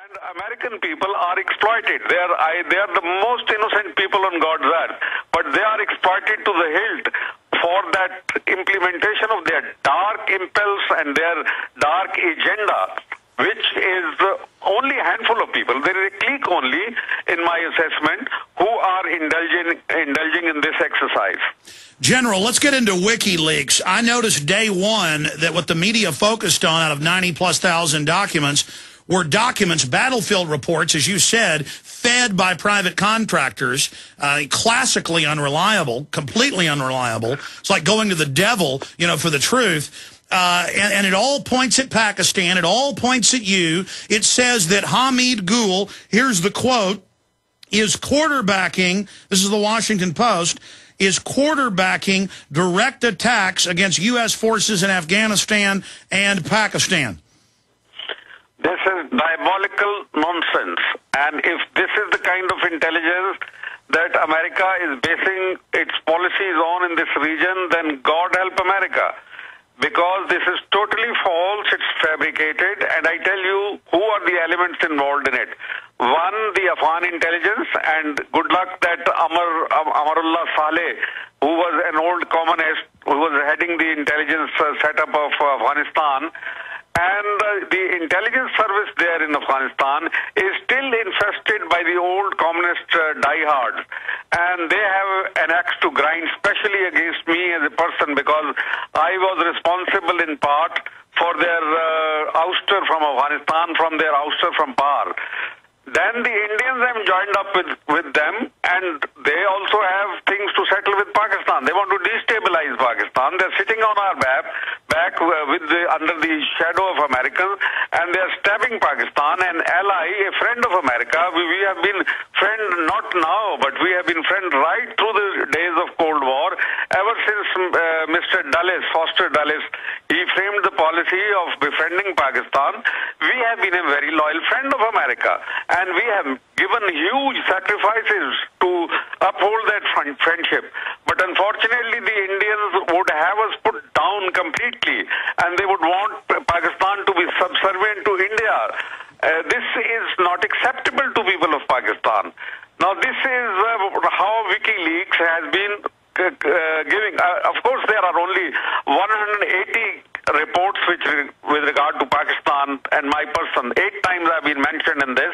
And American people are exploited. They are the most innocent people on God's earth, but they are exploited to the hilt for that implementation of their dark impulse and their dark agenda, which is only a handful of people. There is a clique only, in my assessment, who are indulging in this exercise. General, let's get into WikiLeaks. I noticed day one that what the media focused on out of 90+ thousand documents were documents, battlefield reports, as you said, fed by private contractors, classically unreliable, completely unreliable. It's like going to the devil, you know, for the truth. And it all points at Pakistan. It all points at you. It says that Hameed Gul, here's the quote, is quarterbacking, this is the Washington Post, is quarterbacking direct attacks against U.S. forces in Afghanistan and Pakistan. This is diabolical nonsense. And if this is the kind of intelligence that America is basing its policies on in this region, then God help America. Because this is totally false, it's fabricated, and I tell you who are the elements involved in it. One, the Afghan intelligence, and good luck that Amarullah Saleh, who was an old communist, who was heading the intelligence setup of Afghanistan, and the intelligence service there in Afghanistan is still infested by the old communist diehards. And they have an axe to grind, especially against me as a person, because I was responsible in part for their ouster from Afghanistan, from their ouster from power. Then the Indians have joined up with them, and they also have things to settle with Pakistan. They want to destabilize Pakistan. They're sitting on our back under the shadow of Americans, and they're stabbing Pakistan. An ally, a friend of America. We have been friends not now, but we have been friends right through the days of Cold War. Ever since Mr. Dulles, Foster Dulles, he framed the policy of befriending Pakistan, we have been a very loyal friend of America. And we have given huge sacrifices to uphold that friendship. But unfortunately, the Indians would have us put down completely, and they would want Pakistan to be subservient to India. This is not acceptable to people of Pakistan. Now, this is how WikiLeaks has been giving. Of course, there are only 180 reports with regard to Pakistan and my person. 8 times I've been mentioned in this.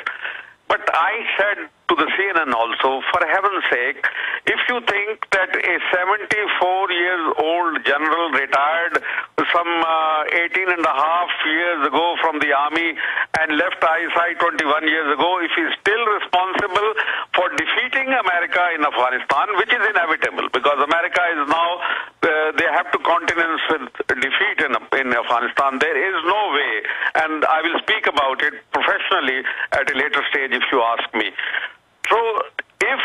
But I said to the CNN also, for heaven's sake, if you think that a 74-year-old general retired some 18 and a half years ago from the army and left ISI 21 years ago, if he's still responsible for defeating America in Afghanistan, which is inevitable, because America is now, they have to countenance with defeat in Afghanistan. There is no way, and I will speak about it professionally at a later stage if you ask me. So if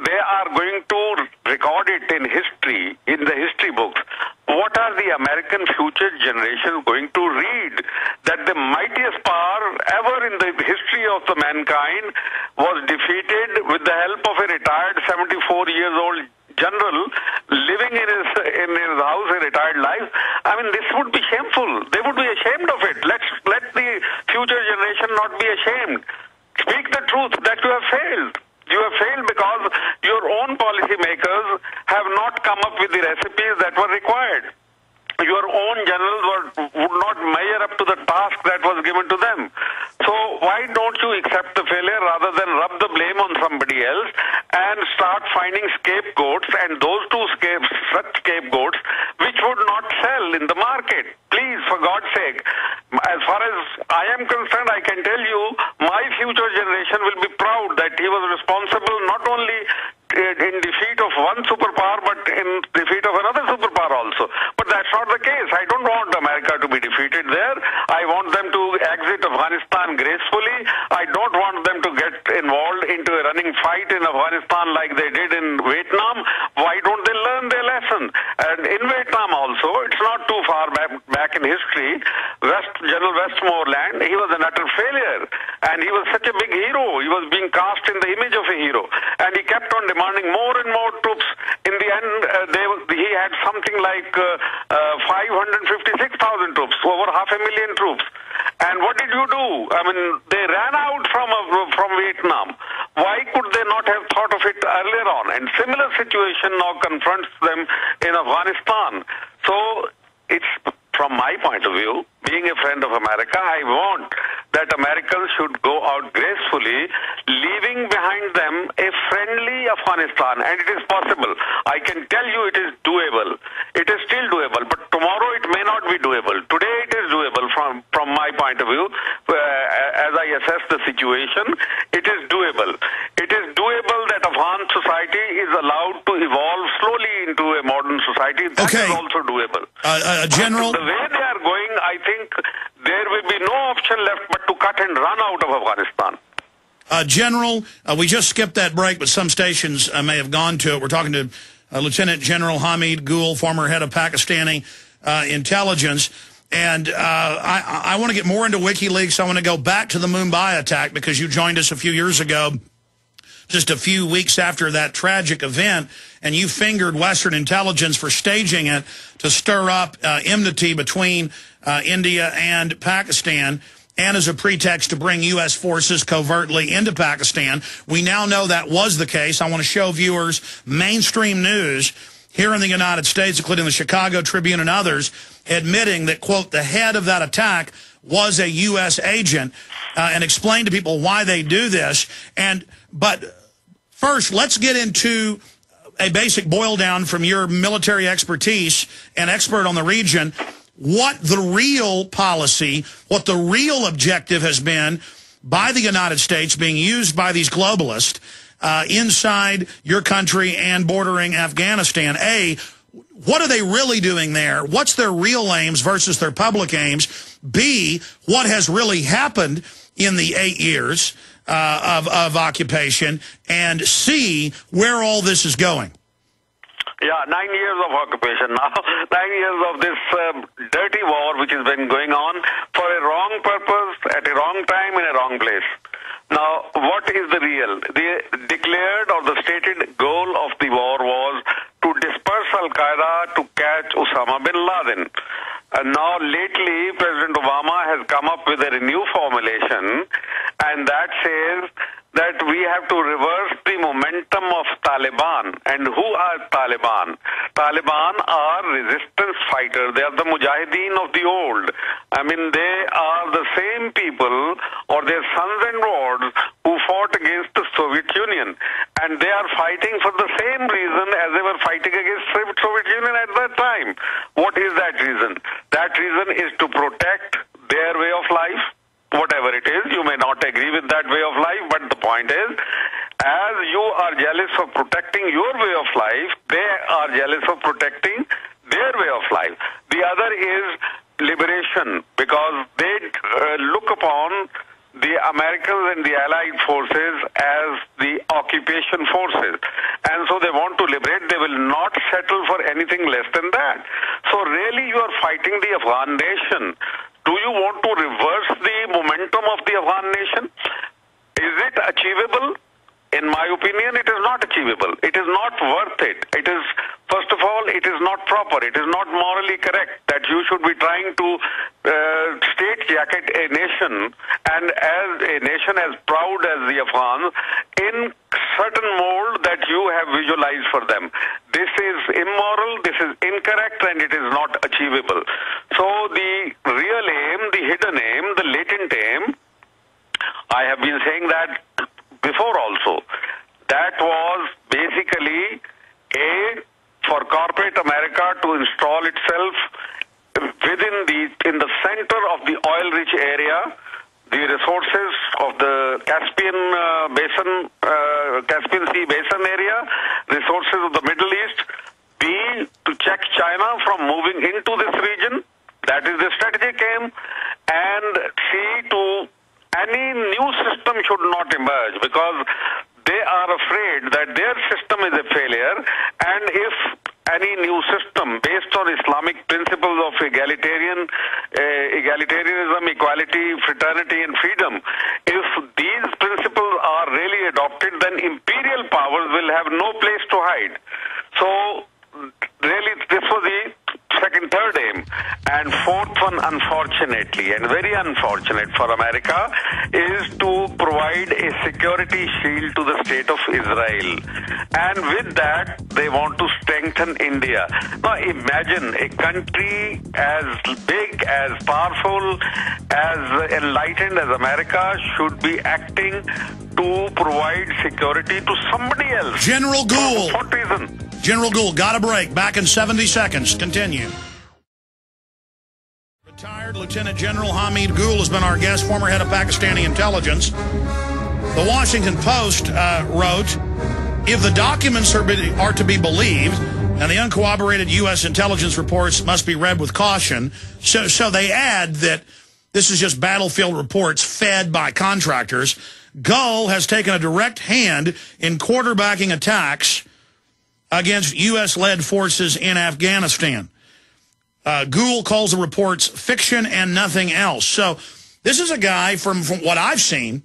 they are going to record it in history, in the history books, what are the American future generations going to read? That the mightiest power ever in the history of the mankind was defeated with the help of a retired 74-year-old general living in his house, a retired life. I mean, this would be shameful. They would be ashamed of it. Let the future generation not be ashamed. Speak the truth that you have failed. You have failed because your own policymakers have not come up with the recipes that were required. Your own generals would not measure up to the task that was given to them. So why don't you accept the failure rather than rub the blame on somebody else and start finding scapegoats, and those such scapegoats which would not sell in the market? Please, for God's sake, as far as I am concerned, I can tell you my future generation will be proud that he was responsible not only in defeat of one superpower, but in defeat of another superpower also. But that's not the case. I don't want America to be defeated there. I want them to exit Afghanistan gracefully. I don't want them to get involved into a running fight in Afghanistan like they did in Vietnam. Why don't they learn their lesson? And in Vietnam also, it's not too far back in history, General Westmoreland, he was an utter failure. And he was such a big hero. He was being cast in the image of a hero. And he kept on demanding more and more troops. In the end, he had something like 556,000 troops, over 500,000 troops. And what did you do? I mean, they ran out Vietnam. Why could they not have thought of it earlier on? And similar situation now confronts them in Afghanistan. So it's, from my point of view, being a friend of America, I want that Americans should go out gracefully, leaving behind them a friendly Afghanistan. And it is possible. I can tell you it is doable. It is still doable. But tomorrow it may not be doable. Today it is doable from my point of view. As I assess the situation, it is doable. It is doable that Afghan society is allowed to evolve slowly into a modern society. That is also doable. General, the way they are going, I think there will be no option left but to cut and run out of Afghanistan. General, we just skipped that break, but some stations may have gone to it. We're talking to Lieutenant General Hameed Gul, former head of Pakistani intelligence. And I want to get more into WikiLeaks. I want to go back to the Mumbai attack because you joined us a few years ago, just a few weeks after that tragic event, and you fingered Western intelligence for staging it to stir up enmity between India and Pakistan, and as a pretext to bring U.S. forces covertly into Pakistan. We now know that was the case. I want to show viewers mainstream news here in the United States, including the Chicago Tribune and others, admitting that, quote, the head of that attack was a U.S. agent, and explain to people why they do this. But first, let's get into a basic boil down from your military expertise and expert on the region, what the real policy, what the real objective has been by the United States being used by these globalists inside your country and bordering Afghanistan. A, what are they really doing there? What's their real aims versus their public aims? B, what has really happened in the 8 years of occupation? And C, where all this is going? Yeah, 9 years of occupation now. 9 years of this dirty war which has been going on for a wrong purpose, at a wrong time, in a wrong place. Now, what is the real? The declared or the stated goal of the war was to disperse Al-Qaeda to catch Osama bin Laden. And now, lately, President Obama has come up with a new formulation, and that says that we have to reverse the momentum of Taliban. And who are Taliban? Taliban are resistance fighters. They are the mujahideen of the old. I mean, they are the same people, or their sons and daughters, who fought against the Soviet Union. And they are fighting for the same reason as they were fighting against the Soviet Union at that time. What is that reason? That reason is to protect their way of life. Whatever it is, you may not agree with that way of life, but the point is, as you are jealous of protecting your way of life, they are jealous of protecting their way of life. The other is liberation, because they look upon the Americans and the Allied forces as the occupation forces. And so they want to liberate. They will not settle for anything less than that. So really you are fighting the Afghan nation. Do you want to reverse the momentum of the Afghan nation? Is it achievable? In my opinion, it is not achievable. It is not worth it. It is, first of all, it is not proper. It is not morally correct that you should be trying to straitjacket a nation, and as a nation as proud as the Afghans, in certain mold that you have visualized for them. This is immoral, this is incorrect, and it is not achievable. So the real aim, the hidden aim, the latent aim, I have been saying that before also, that was basically for corporate America to install itself in the center of the oil-rich area, the resources of the Caspian Sea basin area, resources of the Middle East. B, to check China from moving into this region. That is the strategic aim. And C, to any new system should not emerge, because they are afraid that their system is a failure, and if any new system based on Islamic principles of egalitarianism, equality, fraternity, and freedom, if these principles are really adopted, then imperial powers will have no place to hide. So really, this was the third aim. And fourth done, unfortunately, and very unfortunate for America, is to provide a security shield to the state of Israel. And with that, they want to strengthen India. Now, imagine a country as big, as powerful, as enlightened as America should be acting to provide security to somebody else. General Gul. For what reason? General Gul, got a break. Back in 70 seconds. Continue. Retired Lieutenant General Hameed Gul has been our guest, former head of Pakistani intelligence. The Washington Post wrote, if the documents are to be believed, and the uncorroborated U.S. intelligence reports must be read with caution, so they add that this is just battlefield reports fed by contractors. Gul has taken a direct hand in quarterbacking attacks against U.S.-led forces in Afghanistan. Gul calls the reports fiction and nothing else. So this is a guy from what I've seen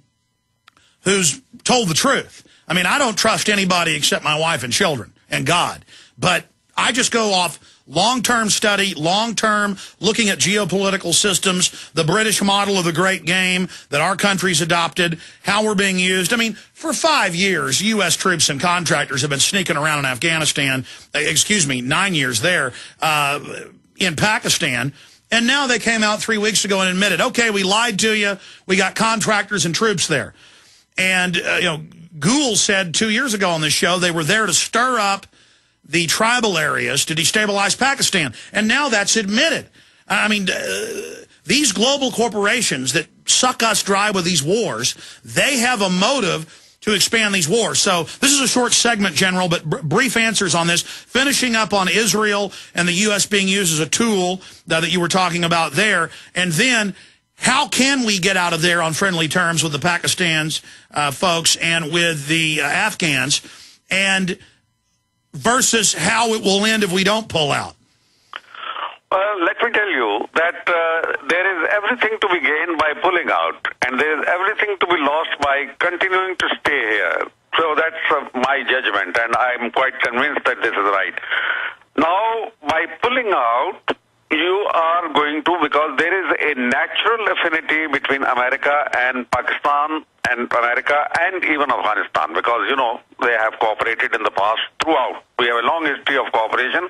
who's told the truth. I mean, I don't trust anybody except my wife and children and God. But I just go off long-term study, long-term looking at geopolitical systems, the British model of the great game that our country's adopted, how we're being used. I mean, for 5 years, U.S. troops and contractors have been sneaking around in Afghanistan, 9 years there, in Pakistan. And now they came out 3 weeks ago and admitted, okay, we lied to you. We got contractors and troops there. And, Gul said 2 years ago on this show they were there to stir up the tribal areas to destabilize Pakistan. And now that's admitted. I mean, these global corporations that suck us dry with these wars, they have a motive to expand these wars. So this is a short segment, General, but brief answers on this. Finishing up on Israel and the U.S. being used as a tool that you were talking about there. And then how can we get out of there on friendly terms with the Pakistan's folks and with the Afghans? And versus how it will end if we don't pull out? Well, let me tell you that there is everything to be gained by pulling out, and there is everything to be lost by continuing to stay here. So that's my judgment, and I'm quite convinced that this is right. Now, by pulling out, you are going to, because there is a natural affinity between America and Pakistan and America and even Afghanistan, because, they have cooperated in the past throughout. We have a long history of cooperation.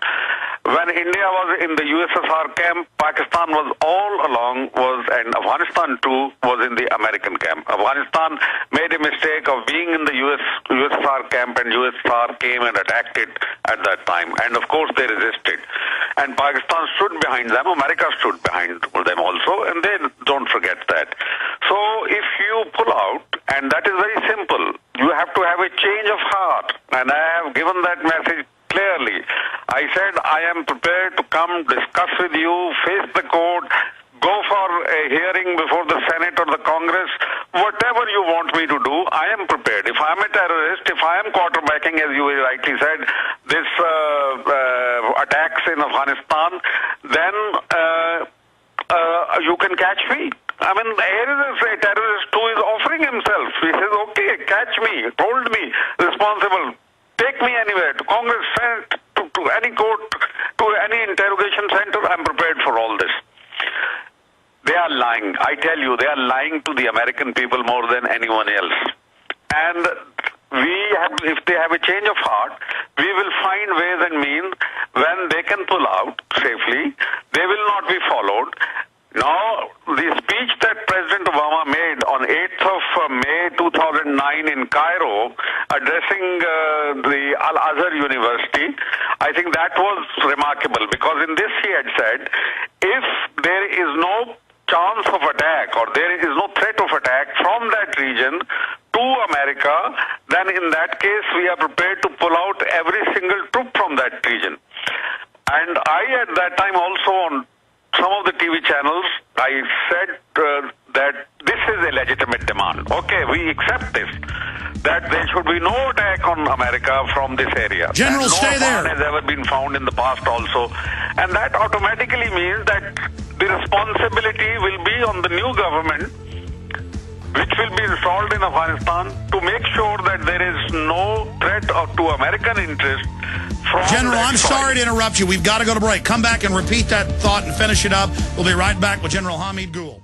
When India was in the USSR camp, Pakistan was all along and Afghanistan too was in the American camp. Afghanistan made a mistake of being in the USSR camp, and USSR came and attacked it at that time. And of course they resisted. And Pakistan stood behind them. America stood behind them also, and they don't forget that. So if you pull out, and that is very simple, you have to have a change of heart. And I have given that message clearly. I said I am prepared to come discuss with you, face the court, go for a hearing before the Senate or the Congress, whatever you want me to do, I am prepared. If I am a terrorist, if I am quarterbacking, as you rightly said, this attacks in Afghanistan, then you can catch me. I mean, here is a terrorist who is offering himself. He says, okay, catch me, hold me responsible, take me anywhere, to Congress, Senate, to any court, to any interrogation center. I'm prepared for all this. They are lying. I tell you, they are lying to the American people more than anyone else. And if they have a change of heart, we will find ways and means when they can pull out safely. They will not be followed. Now, the speech that President Obama made on 8th of May 2009 in Cairo, addressing the Al-Azhar University, I think that was remarkable, because in this he had said, if there is no chance of attack or there is no threat of attack from that region to America, then in that case we are prepared to pull out every single troop from that region. And I at that time also on some of the TV channels, I said that this is a legitimate demand. Okay, we accept this, that there should be no attack on America from this area. General, stay there. No harm has ever been found in the past also. And that automatically means that the responsibility will be on the new government, which will be installed in Afghanistan, to make sure that there is no threat to American interest from General, that I'm soil. sorry to interrupt you. We've got to go to break. Come back and repeat that thought and finish it up. We'll be right back with General Hameed Gul.